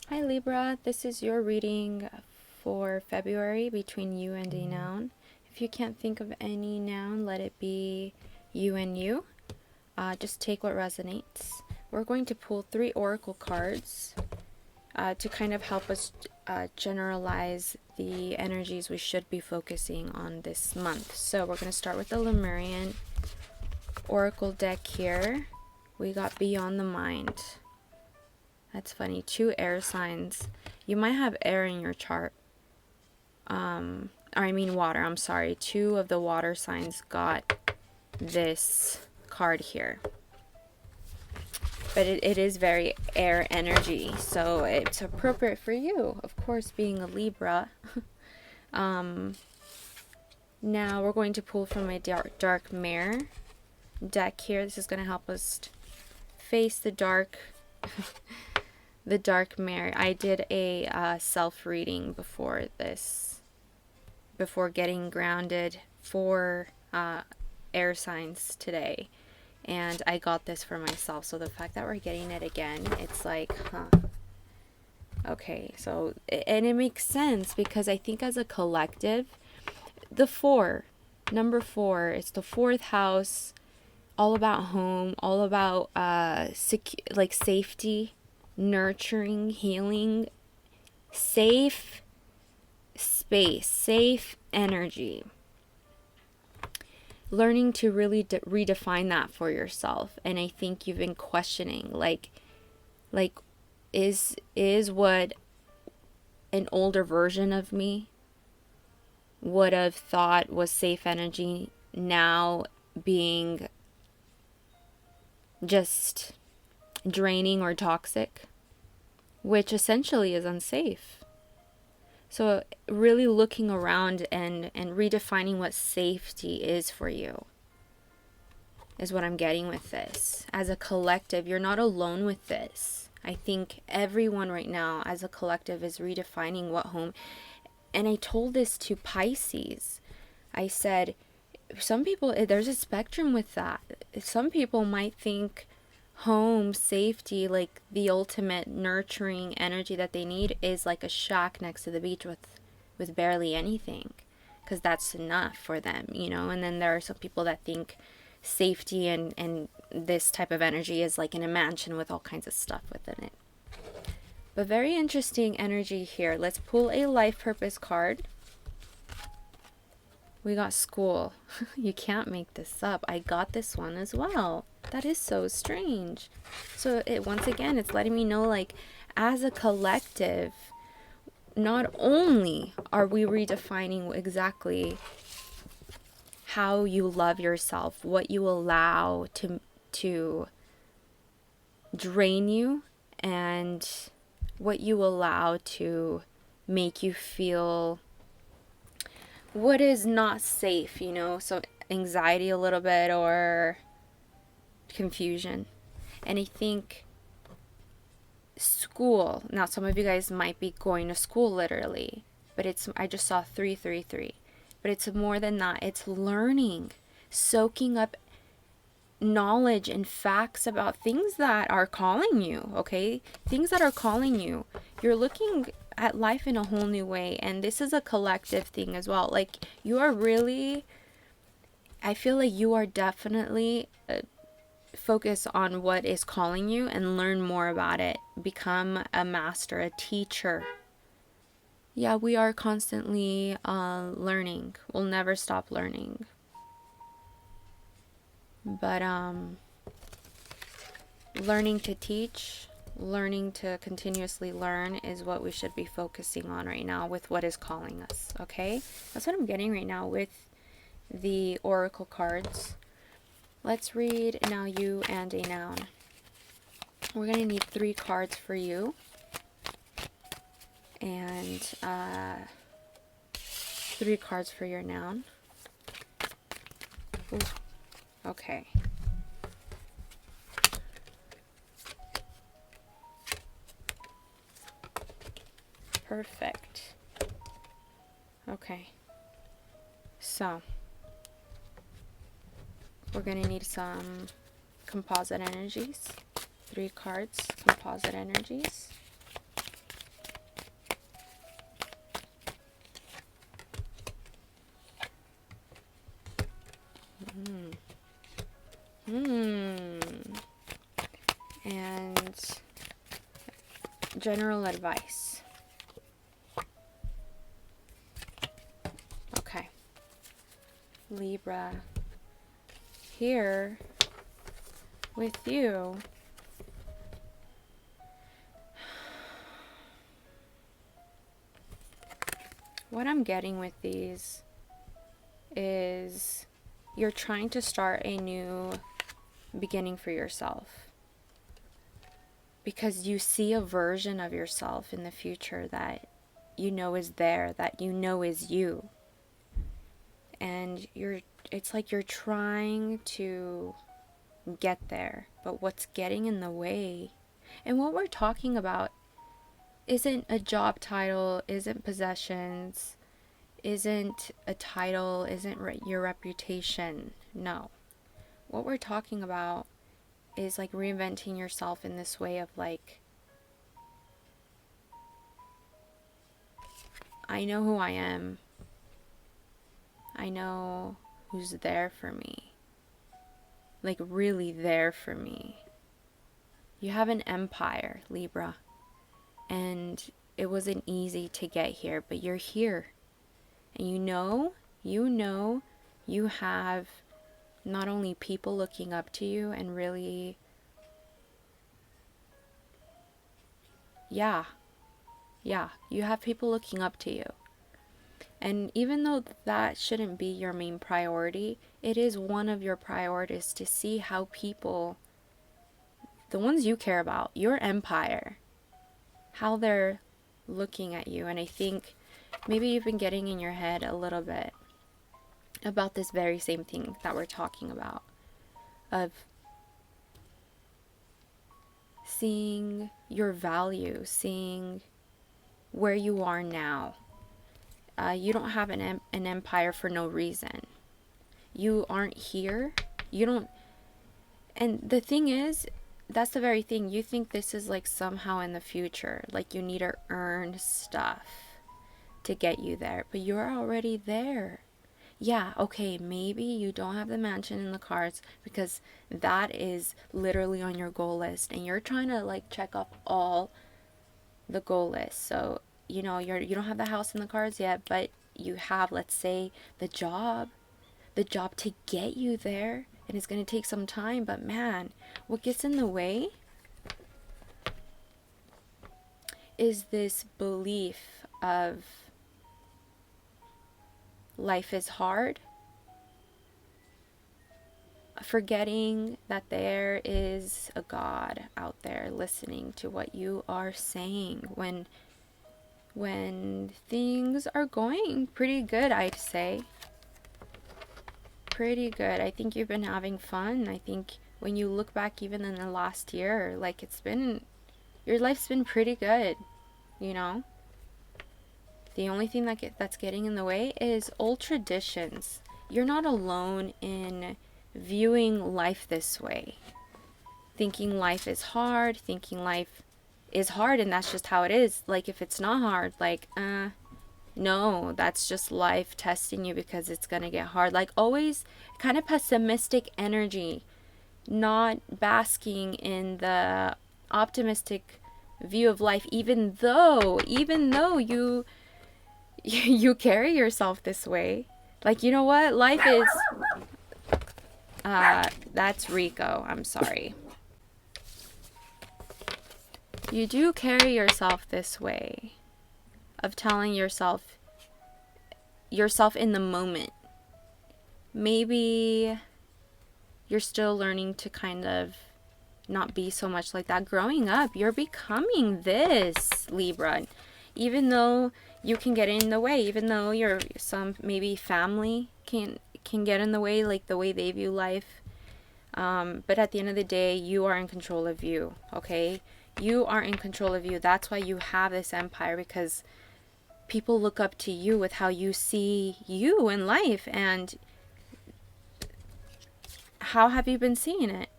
Hi Libra, this is your reading for February between you and a noun. If you can't think of any noun, let it be you and you. Just take what resonates. We're going to pull 3 oracle cards to kind of help us generalize the energies we should be focusing on this month. So we're going to start with the Lemurian oracle deck here. We got Beyond the Mind. That's funny. 2 air signs. You might have air in your chart. Or I mean water, I'm sorry. 2 of the water signs got this card here. But it is very air energy, so it's appropriate for you, of course, being a Libra. Now we're going to pull from my dark mirror deck here. This is going to help us face the dark the dark mirror. I did a self-reading before this, before getting grounded for air signs today, and I got this for myself. So the fact that we're getting it again, it's like, okay. So, and it makes sense because I think as a collective, the 4, number 4, it's the 4th house, all about home, all about like safety, nurturing, healing, safe space, safe energy. Learning to really redefine that for yourself. And I think you've been questioning, like is what an older version of me would have thought was safe energy now being just draining or toxic, which essentially is unsafe. So really looking around and redefining what safety is for you is what I'm getting with this. As a collective, you're not alone with this. I think everyone right now as a collective is redefining what home. And I told this to Pisces. I said, some people, there's a spectrum with that. Some people might think home, safety, like the ultimate nurturing energy that they need is like a shack next to the beach with barely anything, because that's enough for them, you know. And then there are some people that think safety and this type of energy is like in a mansion with all kinds of stuff within it. But very interesting energy here. Let's pull a life purpose card. We got school. You can't make this up. I got this one as well. That is so strange. So once again, it's letting me know, like, as a collective, not only are we redefining exactly how you love yourself, what you allow to drain you, and what you allow to make you feel what is not safe, you know, so anxiety a little bit or confusion. And I think school, now some of you guys might be going to school literally, but I just saw 333, but it's more than that. It's learning, soaking up knowledge and facts about things that are calling you, okay? Things that are calling you. You're looking at life in a whole new way, and this is a collective thing as well. Like, you are really, I feel like you are definitely focus on what is calling you and learn more about it. Become a master, a teacher. Yeah, we are constantly learning. We'll never stop learning. But learning to teach, learning to continuously learn is what we should be focusing on right now with what is calling us, okay? That's what I'm getting right now with the oracle cards. Let's read now you and a noun. We're going to need 3 cards for you and 3 cards for your noun. Ooh. Okay. Perfect. Okay. So, we're going to need some composite energies. 3 cards, composite energies. general advice. Okay. Libra, here with you. What I'm getting with these is you're trying to start a new beginning for yourself, because you see a version of yourself in the future that you know is there, that you know is you. And it's like you're trying to get there, but what's getting in the way, and what we're talking about isn't a job title, isn't possessions, isn't a title, isn't your reputation. No. What we're talking about is like reinventing yourself in this way of like, I know who I am. I know who's there for me. Like really there for me. You have an empire, Libra. And it wasn't easy to get here, but you're here. And you know you have not only people looking up to you and really, yeah, you have people looking up to you. And even though that shouldn't be your main priority, it is one of your priorities to see how people, the ones you care about, your empire, how they're looking at you. And I think maybe you've been getting in your head a little bit about this very same thing that we're talking about, of seeing your value, seeing where you are now. You don't have an empire for no reason. You aren't here. You don't. And the thing is, that's the very thing. You think this is like somehow in the future. Like you need to earn stuff to get you there. But you're already there. Yeah, okay, maybe you don't have the mansion and the cars because that is literally on your goal list. And you're trying to like check off all the goal list. So you know, you don't have the house and the cars yet, but you have, let's say, the job to get you there, and it's going to take some time. But man, what gets in the way is this belief of life is hard, forgetting that there is a God out there listening to what you are saying when things are going pretty good, I'd say. Pretty good. I think you've been having fun. I think when you look back even in the last year, like your life's been pretty good, you know? The only thing that's getting in the way is old traditions. You're not alone in viewing life this way. Thinking life is hard, thinking life is hard and that's just how it is. Like if it's not hard, like no, that's just life testing you because it's gonna get hard. Like always kind of pessimistic energy, not basking in the optimistic view of life, even though you carry yourself this way. Like, you know what, life is that's Rico, I'm sorry. You do carry yourself this way of telling yourself in the moment. Maybe you're still learning to kind of not be so much like that. Growing up, you're becoming this, Libra. Even though you can get in the way, even though some maybe family can get in the way, like the way they view life. But at the end of the day, you are in control of you, okay? You are in control of you. That's why you have this empire, because people look up to you with how you see you in life. And how have you been seeing it?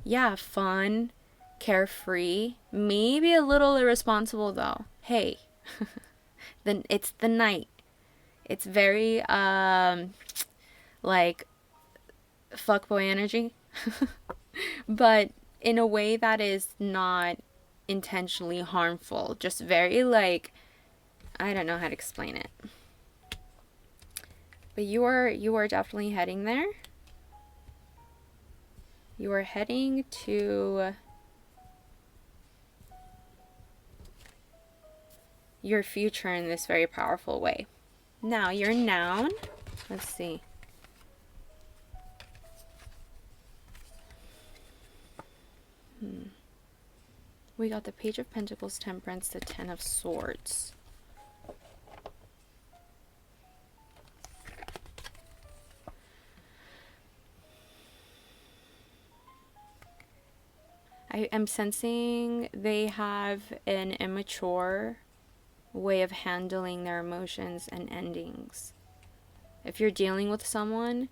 Yeah, fun, carefree, maybe a little irresponsible though. Hey, then it's the night. It's very like fuckboy energy, but in a way that is not intentionally harmful. Just very like, I don't know how to explain it. But you are definitely heading there. You are heading to your future in this very powerful way. Now, your noun, let's see. We got the Page of Pentacles, Temperance, the Ten of Swords. I am sensing they have an immature way of handling their emotions and endings. If you're dealing with someone,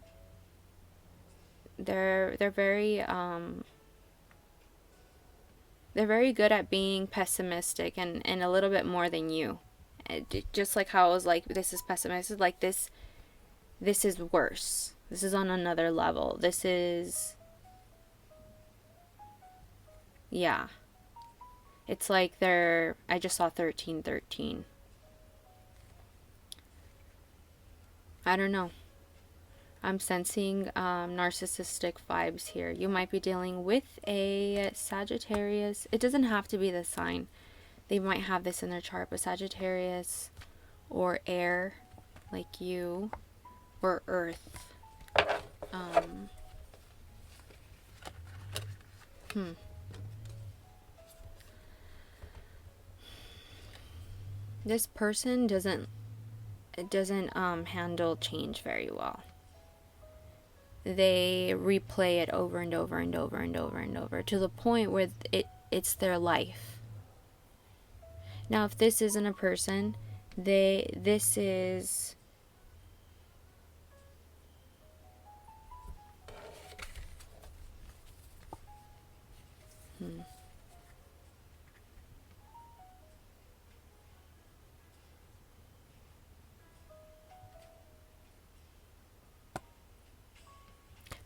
they're very good at being pessimistic and a little bit more than you. Just like how I was like, this is pessimistic, like this is worse. This is on another level. This is, yeah. It's like I just saw 1313. I don't know. I'm sensing narcissistic vibes here. You might be dealing with a Sagittarius. It doesn't have to be the sign. They might have this in their chart, but Sagittarius or air, like you, or earth. This person doesn't handle change very well. They replay it over and over and over and over and over to the point where it's their life. Now, if this isn't a person, this is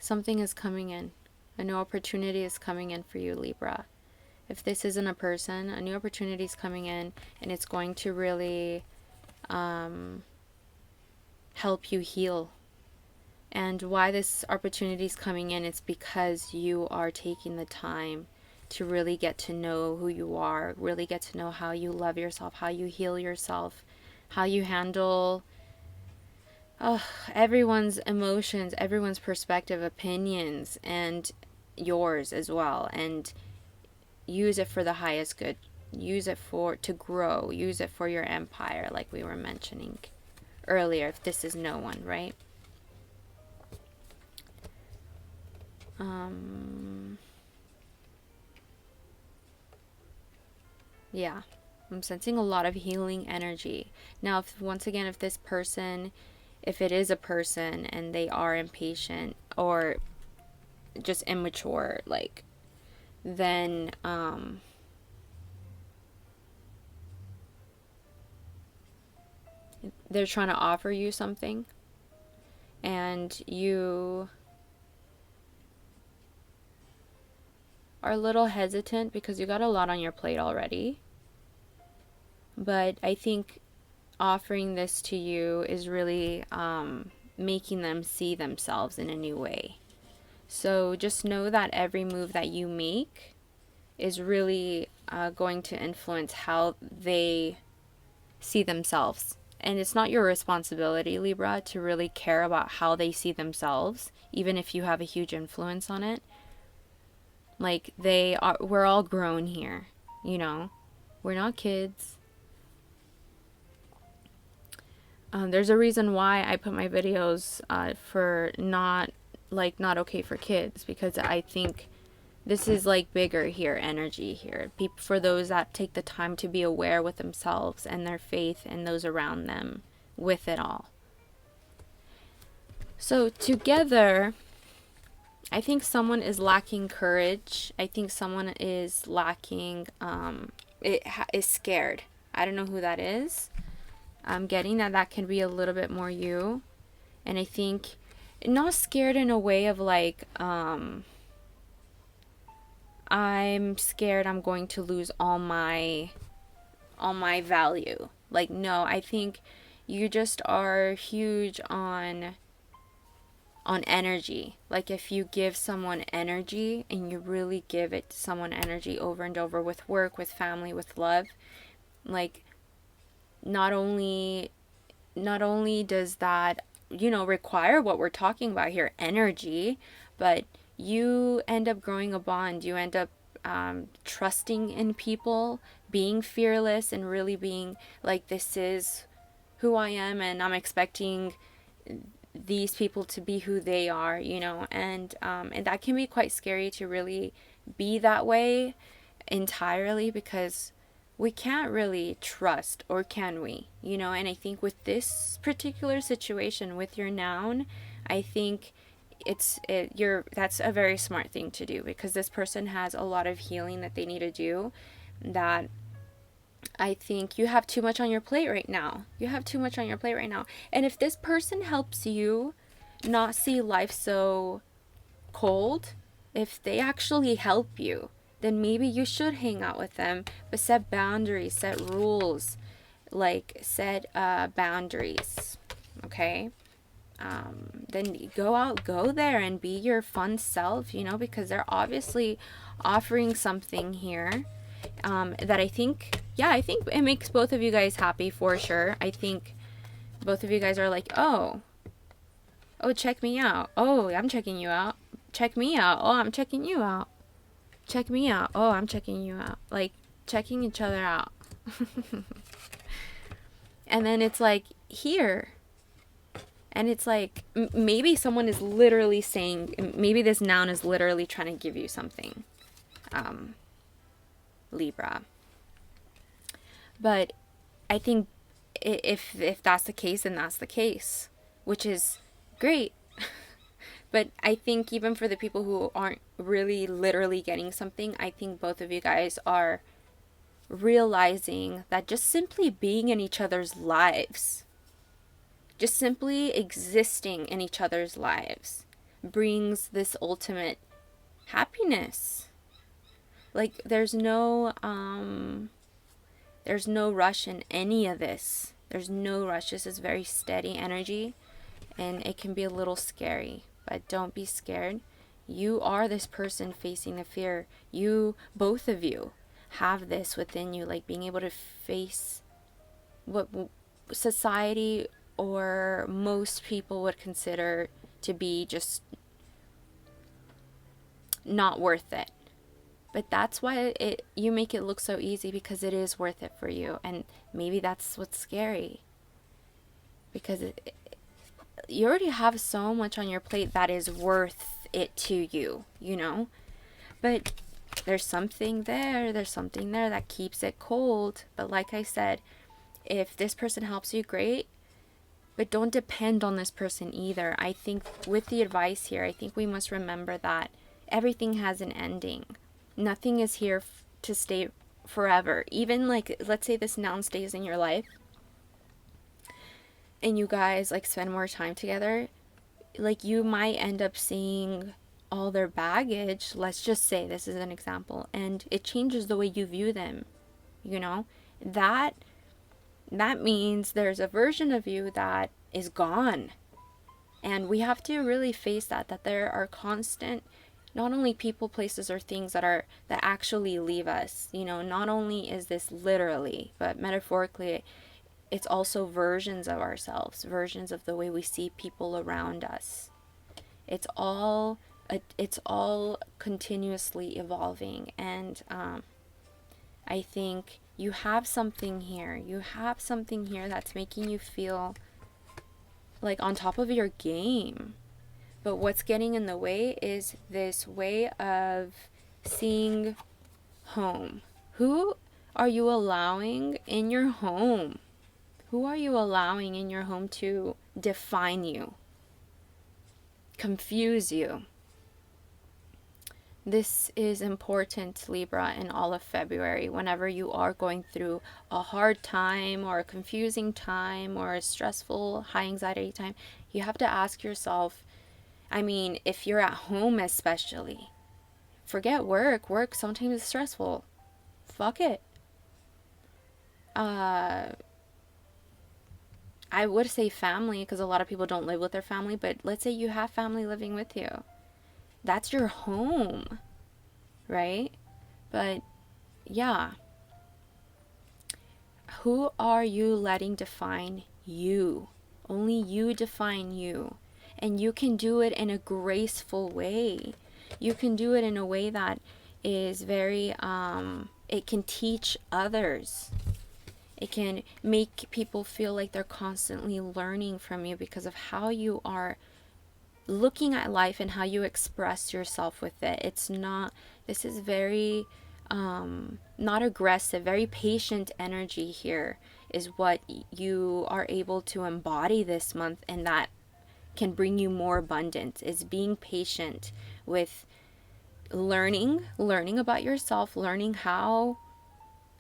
something is coming in. A new opportunity is coming in for you, Libra. If this isn't a person, a new opportunity is coming in, and it's going to really help you heal. And why this opportunity is coming in, it's because you are taking the time to really get to know who you are, really get to know how you love yourself, how you heal yourself, how you handle everyone's emotions, everyone's perspective, opinions, and yours as well. And use it for the highest good. Use it to grow. Use it for your empire, like we were mentioning earlier, if this is no one, right? Yeah, I'm sensing a lot of healing energy. Now, once again, if this person, if it is a person and they are impatient or just immature, like, then they're trying to offer you something and you are a little hesitant because you got a lot on your plate already. But I think offering this to you is really making them see themselves in a new way. So just know that every move that you make is really going to influence how they see themselves. And it's not your responsibility, Libra, to really care about how they see themselves, even if you have a huge influence on it. Like, we're all grown here, you know? We're not kids. There's a reason why I put my videos for not okay for kids, because I think this is like bigger here, energy here. For those that take the time to be aware with themselves and their faith and those around them with it all. So together, I think someone is lacking courage. I think someone is lacking, is scared. I don't know who that is. I'm getting that can be a little bit more you. And I think not scared in a way of like, I'm scared I'm going to lose all my value. Like, no, I think you just are huge on energy. Like, if you give someone energy and you really give it to someone energy over and over with work, with family, with love, like, not only does that, require what we're talking about here, energy, but you end up growing a bond. You end up trusting in people, being fearless, and really being like, this is who I am, and I'm expecting these people to be who they are, and that can be quite scary to really be that way entirely, because we can't really trust, or can we? And I think with this particular situation with your noun, I think that's a very smart thing to do, because this person has a lot of healing that they need to do, that I think you have too much on your plate right now. You have too much on your plate right now. And if this person helps you not see life so cold, if they actually help you, then maybe you should hang out with them, but set boundaries, set rules, like set boundaries, okay? Then go there and be your fun self, because they're obviously offering something here that I think it makes both of you guys happy for sure. I think both of you guys are like, oh, check me out. Oh, I'm checking you out. Check me out. Oh, I'm checking you out. Check me out. Oh, I'm checking you out. Like, checking each other out. And then it's like, here. And it's like, maybe someone is literally saying, maybe this noun is literally trying to give you something. Libra. But I think if that's the case, then that's the case, which is great. But I think even for the people who aren't really literally getting something, I think both of you guys are realizing that just simply being in each other's lives, just simply existing in each other's lives, brings this ultimate happiness. Like, there's no rush in any of this. There's no rush. This is very steady energy, and it can be a little scary, but don't be scared. You are this person facing the fear. Both of you have this within you, like being able to face what society or most people would consider to be just not worth it. But that's why you make it look so easy, because it is worth it for you. And maybe that's what's scary, because you already have so much on your plate that is worth it to you, But there's something there that keeps it cold. But like I said, if this person helps you, great. But don't depend on this person either. I think with the advice here, I think we must remember that everything has an ending. Nothing is here to stay forever. Even, like, let's say this noun stays in your life and you guys, like, spend more time together. Like, you might end up seeing all their baggage. Let's just say this is an example. And it changes the way you view them. That means there's a version of you that is gone. And we have to really face that there are constant, not only people, places, or things that actually leave us. Not only is this literally, but metaphorically, it's also versions of ourselves, versions of the way we see people around us. It's all continuously evolving. And I think you have something here. You have something here that's making you feel like on top of your game. But what's getting in the way is this way of seeing home. Who are you allowing in your home? Who are you allowing in your home to define you, confuse you? This is important, Libra, in all of February. Whenever you are going through a hard time or a confusing time or a stressful, high anxiety time, you have to ask yourself, if you're at home especially, forget work. Work sometimes is stressful. Fuck it. I would say family, because a lot of people don't live with their family, but let's say you have family living with you. That's your home, right? But yeah, who are you letting define you? Only you define you. And you can do it in a graceful way. You can do it in a way that is very, it can teach others. It can make people feel like they're constantly learning from you because of how you are looking at life and how you express yourself with it. It's not, this is very, not aggressive, very patient energy here is what you are able to embody this month, and that can bring you more abundance, is being patient with learning about yourself, learning how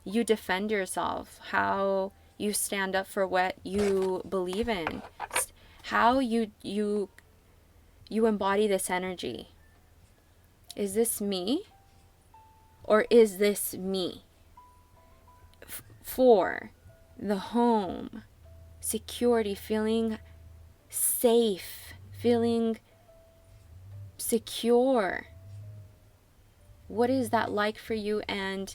you defend yourself, how you stand up for what you believe in, how you embody this energy. Is this me? Or is this me? For the home, security, feeling safe, feeling secure. What is that like for you? And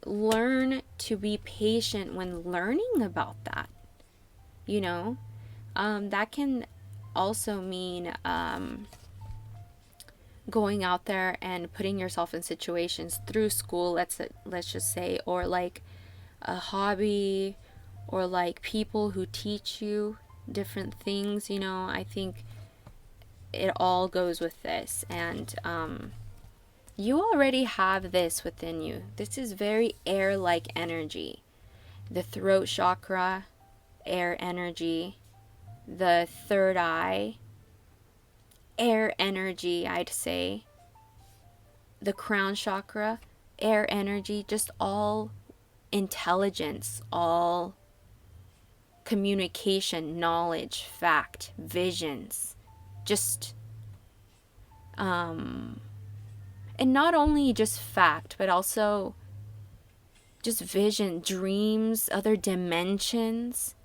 learn to be patient when learning about that. You know, that can also mean going out there and putting yourself in situations through school, let's just say, or like a hobby, or like people who teach you different things. You know, I think it all goes with this. And you already have this within you. This is very air-like energy. The throat chakra, air energy. The third eye, air energy, I'd say. The crown chakra, air energy. Just all intelligence, all communication, knowledge, fact, visions. Just and not only just fact, but also just vision, dreams, other dimensions,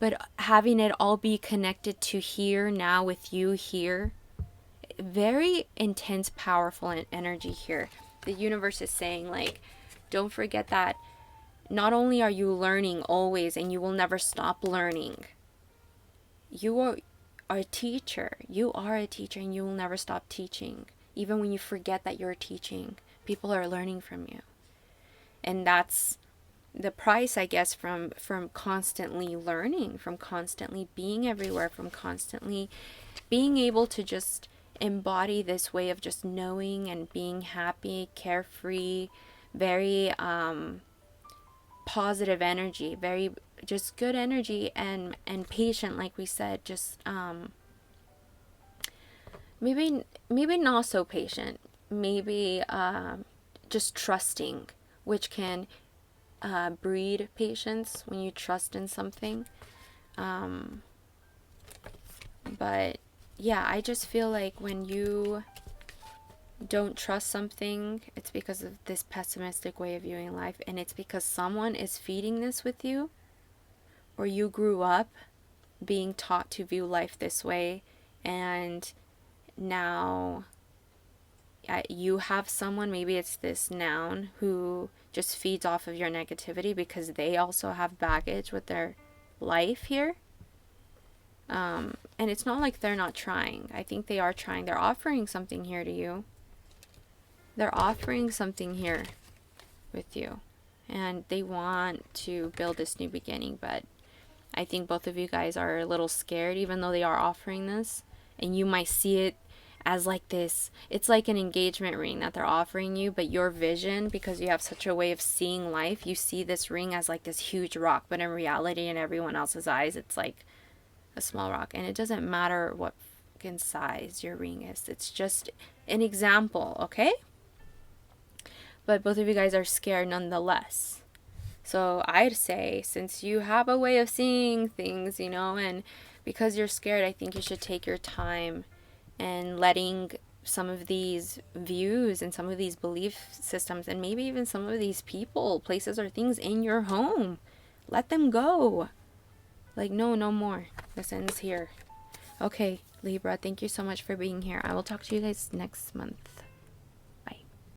but having it all be connected to here, now, with you here. Very intense, powerful energy here. The universe is saying, like, don't forget that not only are you learning always, and you will never stop learning. You are a teacher. You are a teacher, and you will never stop teaching. Even when you forget that you're teaching, people are learning from you. And that's the price, I guess, from constantly learning, from constantly being everywhere, from constantly being able to just embody this way of just knowing and being happy, carefree, very positive energy, very just good energy, and patient, like we said, just maybe not so patient, maybe just trusting, which can breed patience when you trust in something. But yeah, I just feel like when you don't trust something, it's because of this pessimistic way of viewing life, and it's because someone is feeding this with you, or you grew up being taught to view life this way, and now you have someone, maybe it's this noun, who just feeds off of your negativity because they also have baggage with their life here. And it's not like they're not trying. I think they are trying. They're offering something here to you. They're offering something here with you. And they want to build this new beginning. But I think both of you guys are a little scared, even though they are offering this. And you might see it as like this. It's like an engagement ring that they're offering you. But your vision, because you have such a way of seeing life, you see this ring as like this huge rock. But in reality, in everyone else's eyes, it's like a small rock. And it doesn't matter what fucking size your ring is. It's just an example, okay? But both of you guys are scared nonetheless. So I'd say, since you have a way of seeing things, you know, and because you're scared, I think you should take your time and letting some of these views and some of these belief systems, and maybe even some of these people, places, or things in your home. Let them go. Like, no, no more. This ends here. Okay, Libra, thank you so much for being here. I will talk to you guys next month.